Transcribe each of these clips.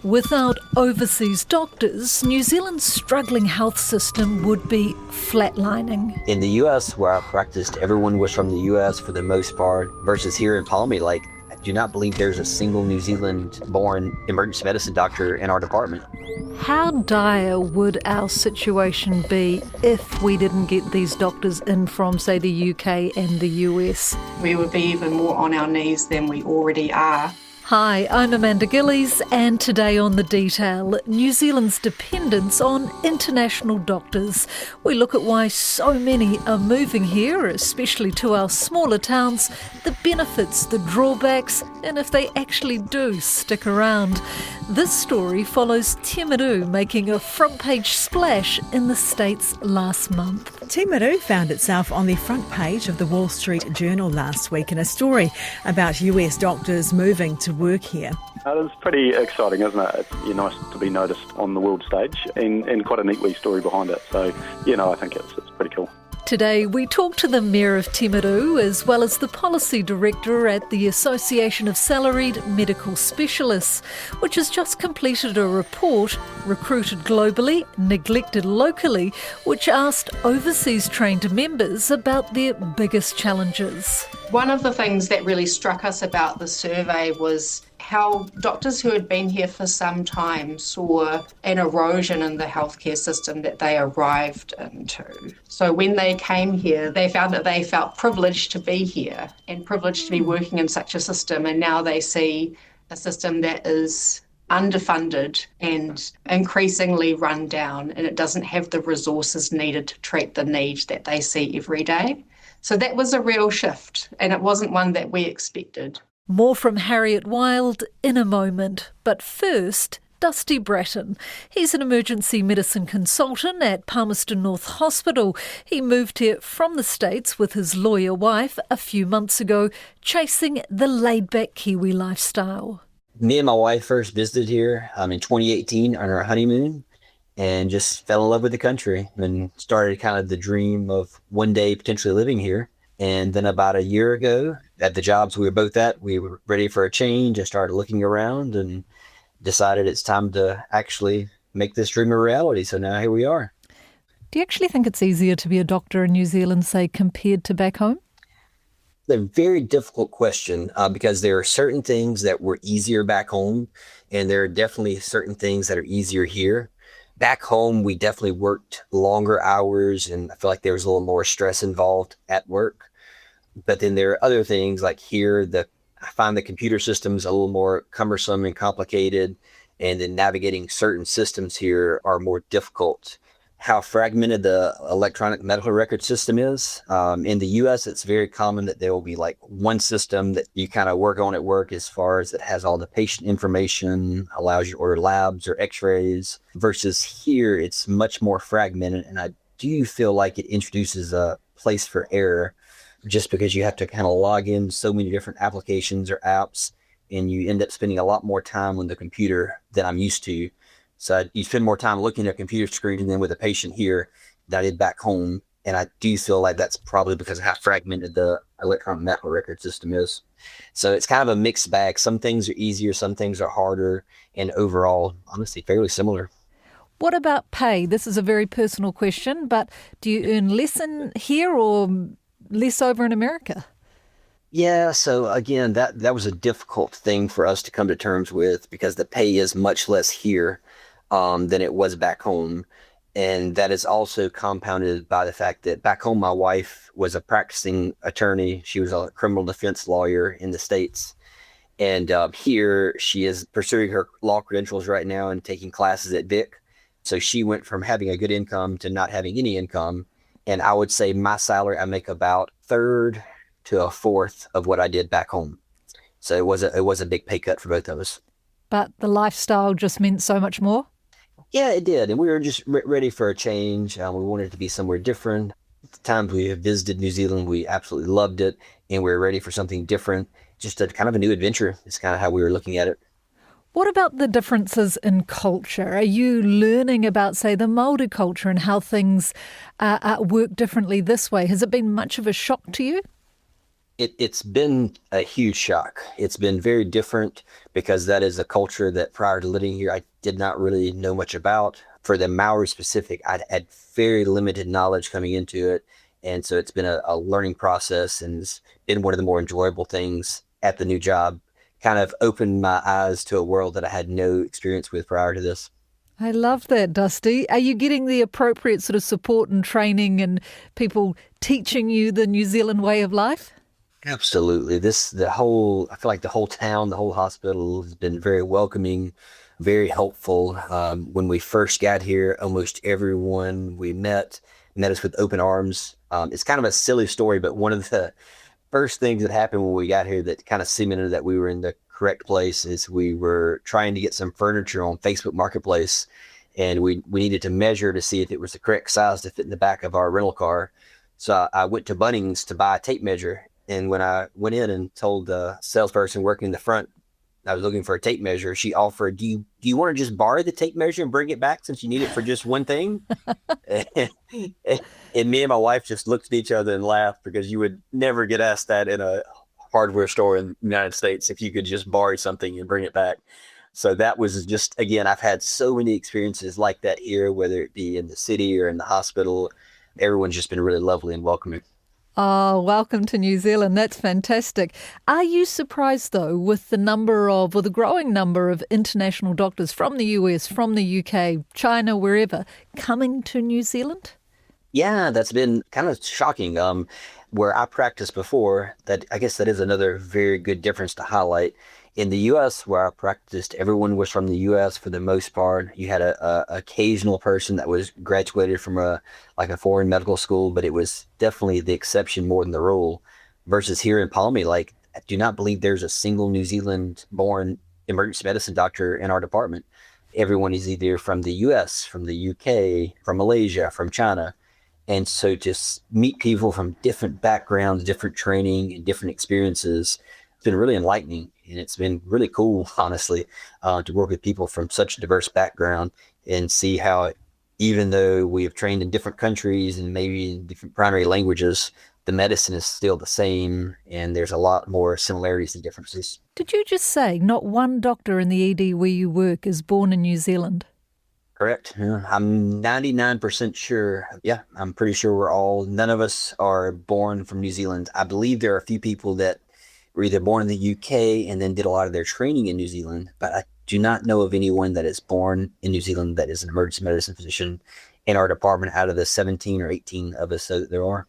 Without overseas doctors, New Zealand's struggling health system would be flatlining. In the US, where I practiced, everyone was from the US for the most part, versus here in Palmy, I do not believe there's a single New Zealand-born emergency medicine doctor in our department. How dire would our situation be if we didn't get these doctors in from, say, the UK and the US? We would be even more on our knees than we already are. Hi, I'm Amanda Gillies, and today on The Detail, New Zealand's dependence on international doctors. We look at why so many are moving here, especially to our smaller towns, the benefits, the drawbacks, and if they actually do stick around. This story follows Timaru making a front-page splash in the States last month. Timaru found itself on the front page of the Wall Street Journal last week in a story about US doctors moving to work here. It's pretty exciting, isn't it? It's nice to be noticed on the world stage and quite a neat wee story behind it. So, I think it's pretty cool. Today we talk to the Mayor of Timaru as well as the Policy Director at the Association of Salaried Medical Specialists, which has just completed a report, Recruited Globally, Neglected Locally, which asked overseas trained members about their biggest challenges. One of the things that really struck us about the survey was how doctors who had been here for some time saw an erosion in the healthcare system that they arrived into. So when they came here, they found that they felt privileged to be here and privileged to be working in such a system, and now they see a system that is underfunded and increasingly run down, and it doesn't have the resources needed to treat the needs that they see every day. So that was a real shift, and it wasn't one that we expected. More from Harriet Wild in a moment, but first, Dusty Bratton. He's an emergency medicine consultant at Palmerston North Hospital. He moved here from the States with his lawyer wife a few months ago, chasing the laid-back Kiwi lifestyle. Me and my wife first visited here in 2018 on our honeymoon and just fell in love with the country and started kind of the dream of one day potentially living here. And then about a year ago, at the jobs we were both at, we were ready for a change and started looking around and decided it's time to actually make this dream a reality. So now here we are. Do you actually think it's easier to be a doctor in New Zealand, say, compared to back home? A very difficult question because there are certain things that were easier back home, and there are definitely certain things that are easier here. Back home, we definitely worked longer hours, and I feel like there was a little more stress involved at work. But then there are other things like here, I find the computer systems a little more cumbersome and complicated, and then navigating certain systems here are more difficult. How fragmented the electronic medical record system is. In the US, it's very common that there will be like one system that you kind of work on at work as far as it has all the patient information, allows you to order labs or x-rays, versus here it's much more fragmented. And I do feel like it introduces a place for error just because you have to kind of log in so many different applications or apps, and you end up spending a lot more time on the computer than I'm used to. So you spend more time looking at a computer screen than with a patient here than I did back home. And I do feel like that's probably because of how fragmented the electronic medical record system is. So it's kind of a mixed bag. Some things are easier, some things are harder, and overall, honestly, fairly similar. What about pay? This is a very personal question, but do you earn less in here or less over in America? Yeah, so again, that was a difficult thing for us to come to terms with because the pay is much less here than it was back home. And that is also compounded by the fact that back home, my wife was a practicing attorney. She was a criminal defense lawyer in the States. And here she is pursuing her law credentials right now and taking classes at Vic. So she went from having a good income to not having any income. And I would say my salary, I make about a third to a fourth of what I did back home. So it was a big pay cut for both of us. But the lifestyle just meant so much more? Yeah, it did. And we were just ready for a change. We wanted it to be somewhere different. At the times we have visited New Zealand, we absolutely loved it. And we were ready for something different. Just a kind of a new adventure is kind of how we were looking at it. What about the differences in culture? Are you learning about, say, the Māori culture and how things work differently this way? Has it been much of a shock to you? It's been a huge shock. It's been very different because that is a culture that prior to living here, I did not really know much about. For the Maori specific, I had very limited knowledge coming into it. And so it's been a learning process, and it's been one of the more enjoyable things at the new job. Kind of opened my eyes to a world that I had no experience with prior to this. I love that, Dusty. Are you getting the appropriate sort of support and training and people teaching you the New Zealand way of life? Absolutely. I feel like the whole town, the whole hospital has been very welcoming, very helpful. When we first got here, almost everyone we met us with open arms. It's kind of a silly story, but one of the first things that happened when we got here that kind of cemented that we were in the correct place is we were trying to get some furniture on Facebook Marketplace, and we needed to measure to see if it was the correct size to fit in the back of our rental car. So I went to Bunnings to buy a tape measure. And when I went in and told the salesperson working in the front I was looking for a tape measure, she offered, do you want to just borrow the tape measure and bring it back since you need it for just one thing? and me and my wife just looked at each other and laughed, because you would never get asked that in a hardware store in the United States, if you could just borrow something and bring it back. So that was just, again, I've had so many experiences like that here, whether it be in the city or in the hospital. Everyone's just been really lovely and welcoming. Oh, welcome to New Zealand. That's fantastic. Are you surprised, though, with the the growing number of international doctors from the US, from the UK, China, wherever, coming to New Zealand? Yeah, that's been kind of shocking. Where I practiced before, I guess that is another very good difference to highlight. In the U.S., where I practiced, everyone was from the U.S. for the most part. You had a occasional person that was graduated from a foreign medical school, but it was definitely the exception more than the rule. Versus here in Palmy, I do not believe there's a single New Zealand-born emergency medicine doctor in our department. Everyone is either from the U.S., from the U.K., from Malaysia, from China. And so to meet people from different backgrounds, different training, and different experiences, it's been really enlightening. And it's been really cool, honestly, to work with people from such a diverse background and see how, even though we have trained in different countries and maybe in different primary languages, the medicine is still the same, and there's a lot more similarities than differences. Did you just say not one doctor in the ED where you work is born in New Zealand? Correct. Yeah, I'm 99% sure. Yeah, I'm pretty sure none of us are born from New Zealand. I believe there are a few people that were either born in the UK and then did a lot of their training in New Zealand, but I do not know of anyone that is born in New Zealand that is an emergency medicine physician in our department out of the 17 or 18 of us that there are.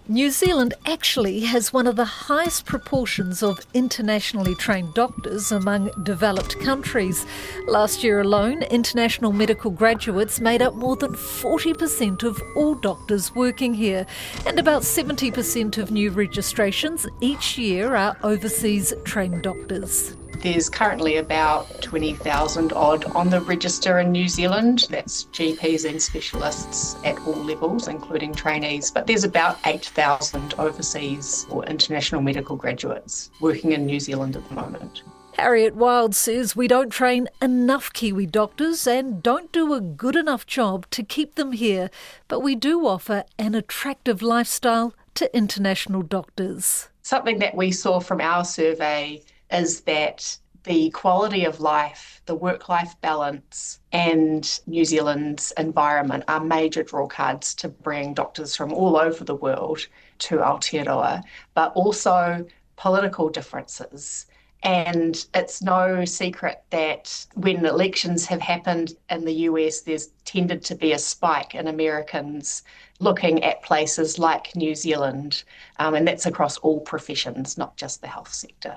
New Zealand actually has one of the highest proportions of internationally trained doctors among developed countries. Last year alone, international medical graduates made up more than 40% of all doctors working here, and about 70% of new registrations each year are overseas trained doctors. There's currently about 20,000 odd on the register in New Zealand. That's GPs and specialists at all levels, including trainees. But there's about 8,000 overseas or international medical graduates working in New Zealand at the moment. Harriet Wild says we don't train enough Kiwi doctors and don't do a good enough job to keep them here, but we do offer an attractive lifestyle to international doctors. Something that we saw from our survey is that the quality of life, the work-life balance, and New Zealand's environment are major drawcards to bring doctors from all over the world to Aotearoa, but also political differences. And it's no secret that when elections have happened in the US, there's tended to be a spike in Americans looking at places like New Zealand, and that's across all professions, not just the health sector.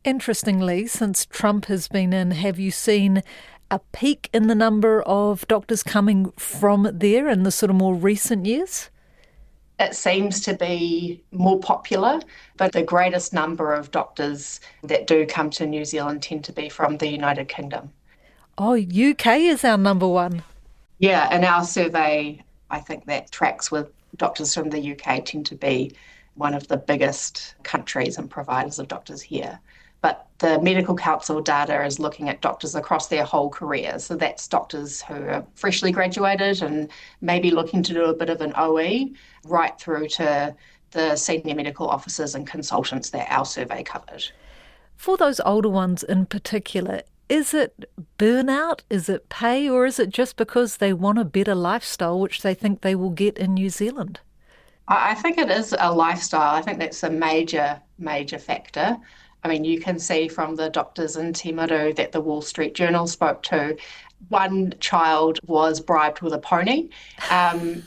Interestingly, since Trump has been in, have you seen a peak in the number of doctors coming from there in the sort of more recent years? It seems to be more popular, but the greatest number of doctors that do come to New Zealand tend to be from the United Kingdom. Oh, UK is our number one. Yeah, in our survey, I think that tracks with doctors from the UK tend to be one of the biggest countries and providers of doctors here. But the Medical Council data is looking at doctors across their whole career. So that's doctors who are freshly graduated and maybe looking to do a bit of an OE, right through to the senior medical officers and consultants that our survey covered. For those older ones in particular, is it burnout, is it pay, or is it just because they want a better lifestyle which they think they will get in New Zealand? I think it is a lifestyle. I think that's a major factor. I mean, you can see from the doctors in Timaru that the Wall Street Journal spoke to, one child was bribed with a pony.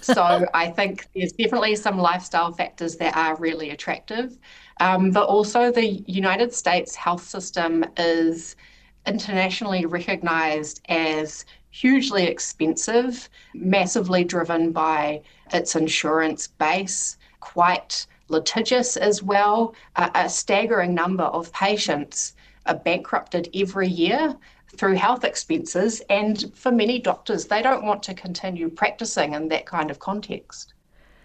So I think there's definitely some lifestyle factors that are really attractive. But also the United States health system is internationally recognised as hugely expensive, massively driven by its insurance base, quite litigious as well. A staggering number of patients are bankrupted every year through health expenses, and for many doctors, they don't want to continue practicing in that kind of context.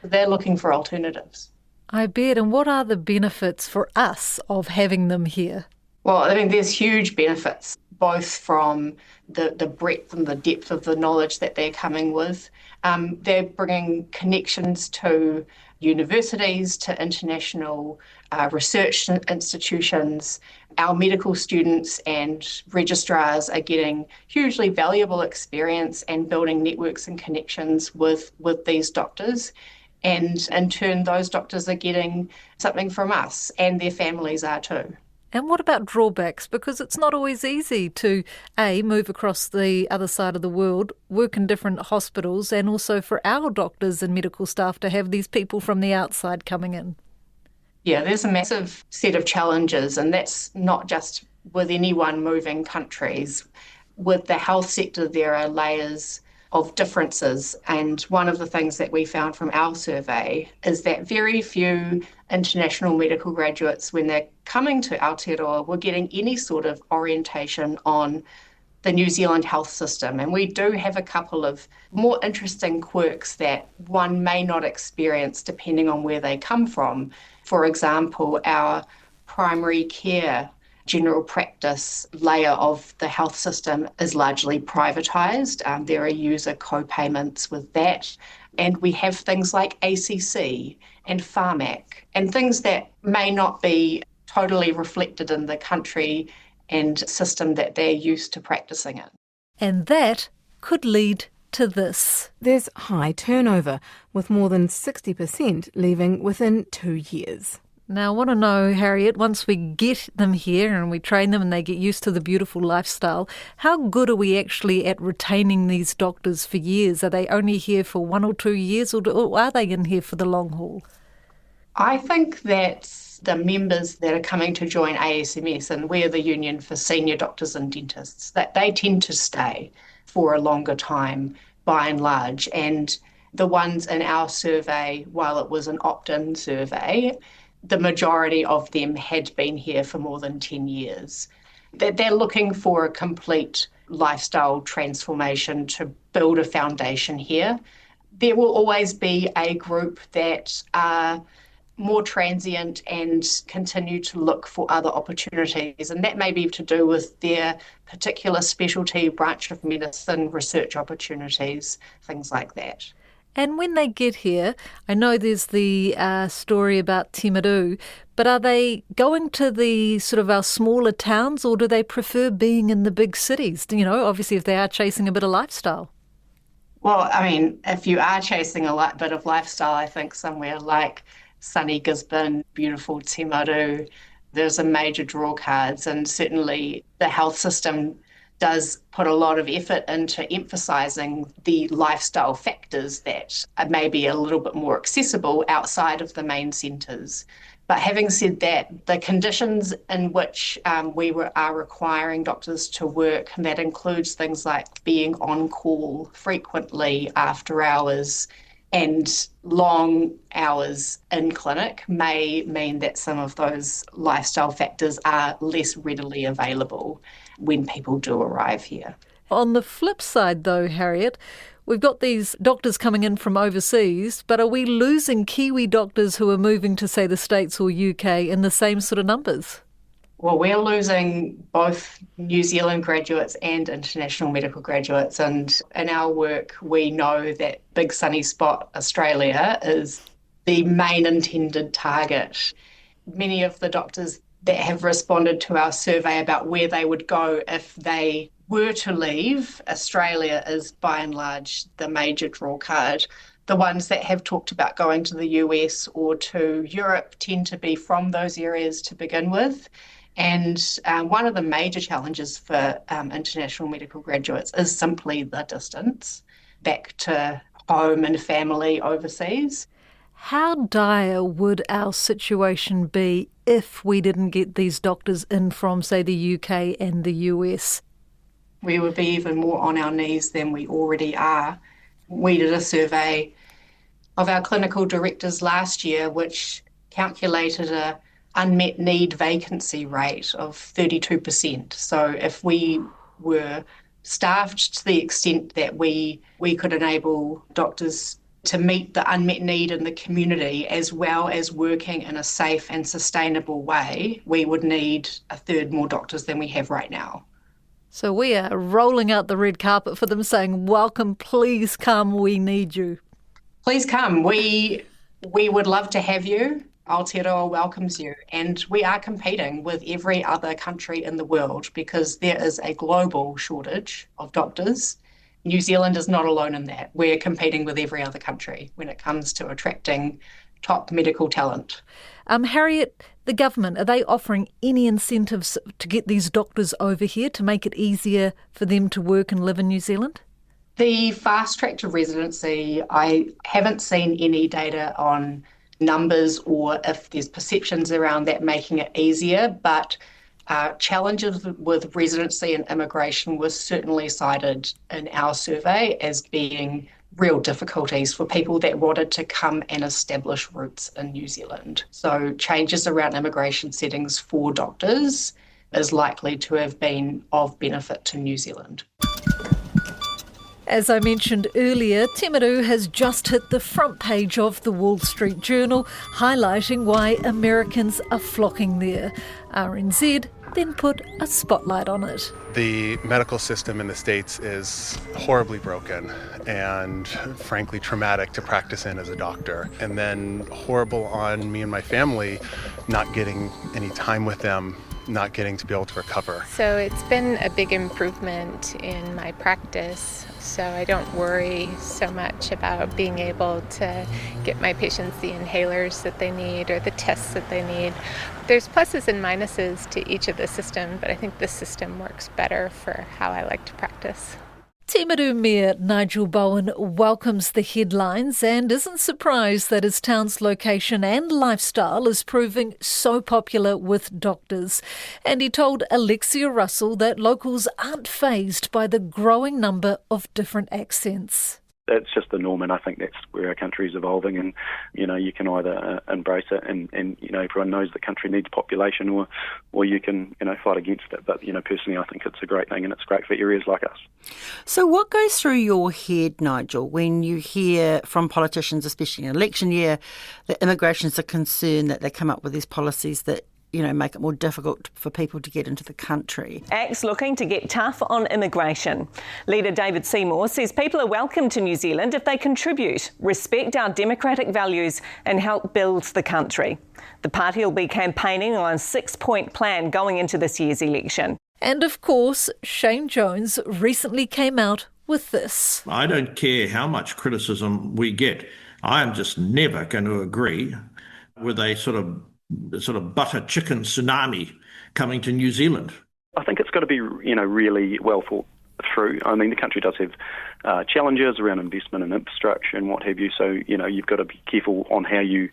They're looking for alternatives. I bet. And what are the benefits for us of having them here? Well, I mean, there's huge benefits, both from the breadth and the depth of the knowledge that they're coming with. They're bringing connections to universities, to international research institutions. Our medical students and registrars are getting hugely valuable experience and building networks and connections with these doctors. And in turn, those doctors are getting something from us, and their families are too. And what about drawbacks? Because it's not always easy to, A, move across the other side of the world, work in different hospitals, and also for our doctors and medical staff to have these people from the outside coming in. Yeah, there's a massive set of challenges, and that's not just with anyone moving countries. With the health sector, there are layers of differences, and one of the things that we found from our survey is that very few international medical graduates, when they're coming to Aotearoa, were getting any sort of orientation on the New Zealand health system. And we do have a couple of more interesting quirks that one may not experience depending on where they come from. For example, our primary care general practice layer of the health system is largely privatised. There are user co-payments with that. And we have things like ACC and Pharmac and things that may not be totally reflected in the country and system that they're used to practicing in. And that could lead to this. There's high turnover, with more than 60% leaving within 2 years. Now, I want to know, Harriet, once we get them here and we train them and they get used to the beautiful lifestyle, how good are we actually at retaining these doctors for years? Are they only here for 1 or 2 years, or are they in here for the long haul? I think that the members that are coming to join ASMS, and we're the union for senior doctors and dentists, that they tend to stay for a longer time by and large. And the ones in our survey, while it was an opt-in survey, the majority of them had been here for more than 10 years. They're looking for a complete lifestyle transformation to build a foundation here. There will always be a group that are more transient and continue to look for other opportunities, and that may be to do with their particular specialty, branch of medicine, research opportunities, things like that. And when they get here, I know there's the story about Timaru, but are they going to the sort of our smaller towns, or do they prefer being in the big cities? You know, obviously if they are chasing a bit of lifestyle. Well, I mean, if you are chasing a bit of lifestyle, I think somewhere like sunny Gisborne, beautiful Timaru, there's a major draw cards, and certainly the health system does put a lot of effort into emphasising the lifestyle factors that are maybe a little bit more accessible outside of the main centres. But having said that, the conditions in which we are requiring doctors to work, and that includes things like being on call frequently after hours and long hours in clinic, may mean that some of those lifestyle factors are less readily available when people do arrive here. On the flip side though, Harriet, we've got these doctors coming in from overseas, but are we losing Kiwi doctors who are moving to, say, the States or UK in the same sort of numbers? Well, we're losing both New Zealand graduates and international medical graduates, and in our work we know that big sunny spot Australia is the main intended target. Many of the doctors that have responded to our survey about where they would go if they were to leave, Australia is by and large the major draw card. The ones that have talked about going to the US or to Europe tend to be from those areas to begin with. And one of the major challenges for international medical graduates is simply the distance back to home and family overseas. How dire would our situation be if we didn't get these doctors in from, say, the UK and the US? We would be even more on our knees than we already are. We did a survey of our clinical directors last year, which calculated a unmet need vacancy rate of 32%. So if we were staffed to the extent that we could enable doctors to meet the unmet need in the community as well as working in a safe and sustainable way, we would need a third more doctors than we have right now. So we are rolling out the red carpet for them saying, welcome, please come, we need you. Please come. We would love to have you. Aotearoa welcomes you. And we are competing with every other country in the world because there is a global shortage of doctors. New Zealand is not alone in that. We're competing with every other country when it comes to attracting top medical talent. Harriet, the government, are they offering any incentives to get these doctors over here to make it easier for them to work and live in New Zealand? The fast track to residency, I haven't seen any data on numbers or if there's perceptions around that making it easier, but challenges with residency and immigration was certainly cited in our survey as being real difficulties for people that wanted to come and establish roots in New Zealand. So changes around immigration settings for doctors is likely to have been of benefit to New Zealand. As I mentioned earlier, Timaru has just hit the front page of the Wall Street Journal, highlighting why Americans are flocking there. RNZ then put a spotlight on it. The medical system in the States is horribly broken and frankly traumatic to practice in as a doctor. And then horrible on me and my family, not getting any time with them, not getting to be able to recover. So it's been a big improvement in my practice. So I don't worry so much about being able to get my patients the inhalers that they need or the tests that they need. There's pluses and minuses to each of the system, but I think this system works better for how I like to practice. Timaru Mayor Nigel Bowen welcomes the headlines and isn't surprised that his town's location and lifestyle is proving so popular with doctors. And he told Alexia Russell that locals aren't fazed by the growing number of different accents. That's just the norm, and I think that's where our country is evolving. And you can either embrace it, and everyone knows the country needs population, or you can fight against it. But personally, I think it's a great thing, and it's great for areas like us. So, what goes through your head, Nigel, when you hear from politicians, especially in an election year, that immigration's a concern, that they come up with these policies that make it more difficult for people to get into the country? Acts looking to get tough on immigration. Leader David Seymour says people are welcome to New Zealand if they contribute, respect our democratic values and help build the country. The party will be campaigning on a 6-point plan going into this year's election. And of course, Shane Jones recently came out with this. I don't care how much criticism we get. I am just never going to agree with a sort of butter chicken tsunami coming to New Zealand. I think it's got to be, really well thought through. I mean, the country does have challenges around investment and infrastructure and what have you. So, you've got to be careful on how you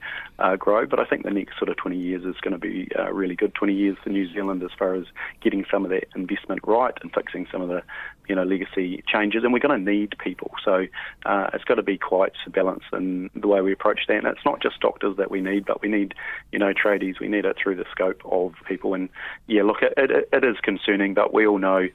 grow. But I think the next sort of 20 years is going to be a really good 20 years for New Zealand as far as getting some of that investment right and fixing some of the, legacy changes. And we're going to need people. So it's got to be quite balanced in the way we approach that. And it's not just doctors that we need, but we need, tradies. We need it through the scope of people. And, look, it is concerning, but we all know,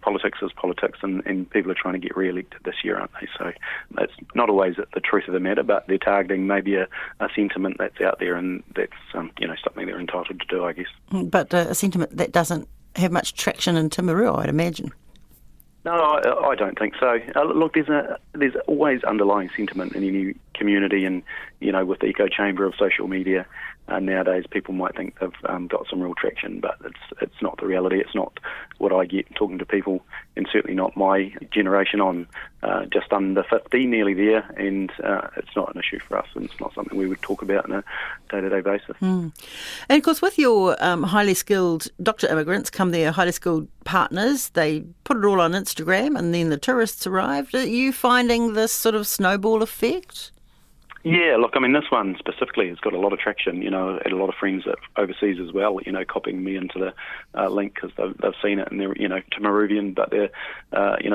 politics is politics and people are trying to get re-elected this year, aren't they? So that's not always the truth of the matter, but they're targeting maybe a sentiment that's out there, and that's, something they're entitled to do, I guess. But a sentiment that doesn't have much traction in Timaru, I'd imagine. No, I don't think so. Look, there's always underlying sentiment in any community, and with the echo chamber of social media nowadays, people might think they've got some real traction, but it's not the reality. It's not what I get talking to people, and certainly not my generation. On just under 50, nearly there, and it's not an issue for us, and it's not something we would talk about on a day-to-day basis. And of course, with your highly skilled doctor immigrants come their highly skilled partners. They put it all on Instagram, and then the tourists arrived. Are you finding this sort of snowball effect? Yeah, look, I mean, this one specifically has got a lot of traction, and a lot of friends that overseas as well, copying me into the link because they've seen it, and they're, to Maruvian, but they're,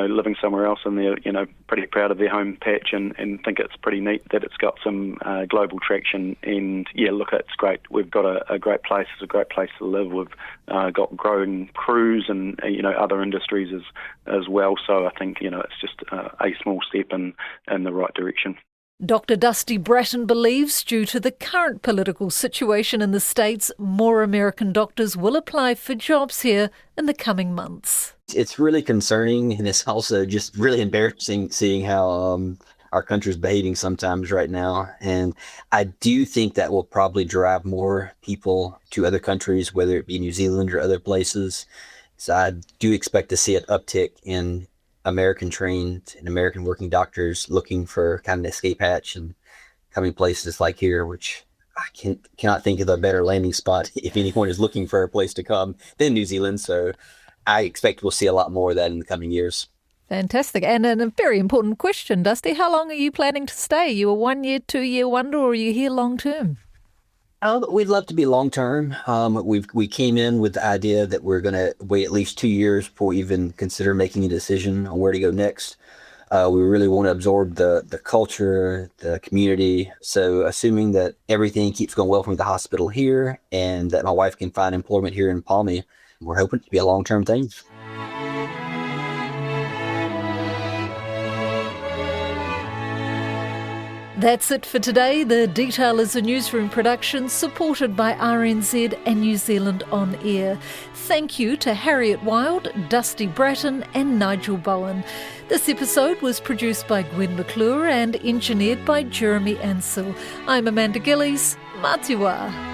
living somewhere else, and they're, pretty proud of their home patch and think it's pretty neat that it's got some global traction. And yeah, look, it's great. We've got a great place. It's a great place to live. We've got growing cruise and, other industries as well. So I think, it's just a small step in the right direction. Dr. Dusty Bratton believes due to the current political situation in the States, more American doctors will apply for jobs here in the coming months. It's really concerning, and it's also just really embarrassing seeing how our country's behaving sometimes right now. And I do think that will probably drive more people to other countries, whether it be New Zealand or other places. So I do expect to see an uptick in American trained and American working doctors looking for kind of an escape hatch and coming places like here, which I cannot think of a better landing spot if anyone is looking for a place to come than New Zealand. So I expect we'll see a lot more of that in the coming years. Fantastic. And a very important question, Dusty. How long are you planning to stay? You a 1 year, 2 year wonder, or are you here long term? We'd love to be long term. We came in with the idea that we're going to wait at least 2 years before we even consider making a decision on where to go next. We really want to absorb the culture, the community. So assuming that everything keeps going well from the hospital here and that my wife can find employment here in Palmy, we're hoping to be a long-term thing. That's it for today. The Detail is a newsroom production supported by RNZ and New Zealand On Air. Thank you to Harriet Wild, Dusty Bratton and Nigel Bowen. This episode was produced by Gwen McClure and engineered by Jeremy Ansell. I'm Amanda Gillies. Mā te wā.